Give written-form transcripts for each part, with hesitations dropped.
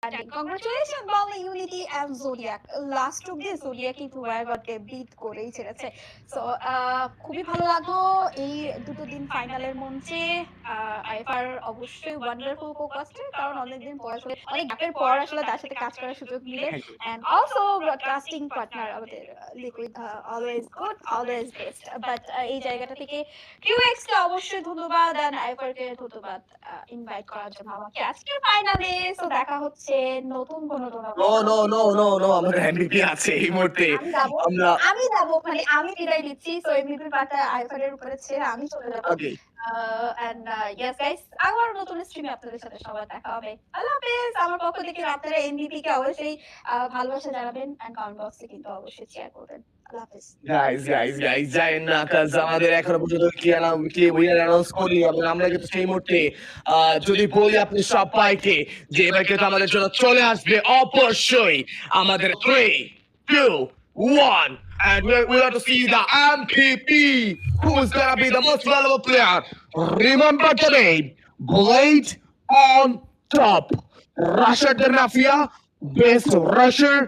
Congratulations Bali Unity and Zodiac. Last অব্দি Zodiac কিন্তু ওয়ারগটকে bit করেই ছেড়েছে। সো খুবই ভালো লাগলো এই দুটো দিন ফাইনালের মঞ্চে। আইএফআর অবশ্যই ওয়ান্ডারফুল কো-কাস্টার, কারণ অনেকদিন পর আসলে অনেক গ্যাপের পর আসলে তার সাথে কাজ করার সুযোগ মিলে। এন্ড অলসো ব্রডকাস্টিং পার্টনার আমাদের liquid, always good, always best. But এই জায়গাটা থেকে QX কে অবশ্যই ধন্যবাদ এন্ড আইএফআর কে ধন্যবাদ ইনভাইট করার জন্য আমাকে আজকের ফাইনালে। সো দেখা হচ্ছে নতুন কোনো নো আমাদের এমভিপি আছে এই মুহূর্তে। আমি যাবো মানে আমি বিদায় নিচ্ছি। সো এমভিপি পার্টটা আইফার এর উপরে ছেড়ে আমি চলে যাব। ওকে এন্ড ইয়েস গাইস, আবার নতুন স্ট্রিমে আপনাদের সাথে সবার দেখা হবে। আল্লাহ হাফেজ। আমার পক্ষ থেকে আপনারা এমভিপি কে অবশ্যই ভালোবাসা জানাবেন এন্ড কমেন্ট বক্সে কিন্তু অবশ্যই শেয়ার করবেন। আল্লাহ হাফেজ। গাইস যায়েন না, কাজ আমাদের এখনো পর্যন্ত কি উইনার অ্যানাউন্স করি এবং আমরা কিন্তু সেই মুহূর্তে যদি বলি আপনি সবাইকে যে এবার কিন্তু আমাদের জন্য চলে আসবে অবশ্যই আমাদের 3, 2, 1 and we want to see the MVP who is gonna be the most valuable player. Remember the name, Blade on top. Rusher the Mafia, best rusher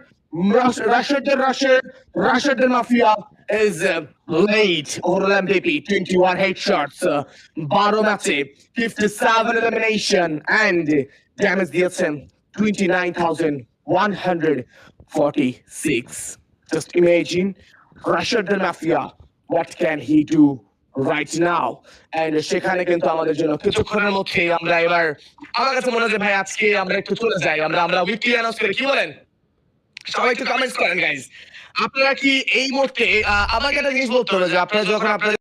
the Mafia is Blade overall MVP, 21 headshots, 12 ম্যাচে 57 elimination and damage দিয়েছেন 29,146. Just imagine Rusher the Mafia, what can he do right now? And সেখানে কিন্তু আমাদের জন্য কিছুক্ষণের মধ্যে আমরা এবার আমার কাছে মনে হয় ভাই আজকে আমরা একটু চলে যাই, আমরা উইকলি অ্যানাউন্স করি, কি বলেন? সবাই একটু কমেন্টস করেন গাইজ। আপনারা কি এই মুহূর্তে আমাকে একটা জিনিস বলতে হবে যে আপনারা যখন আপনাদের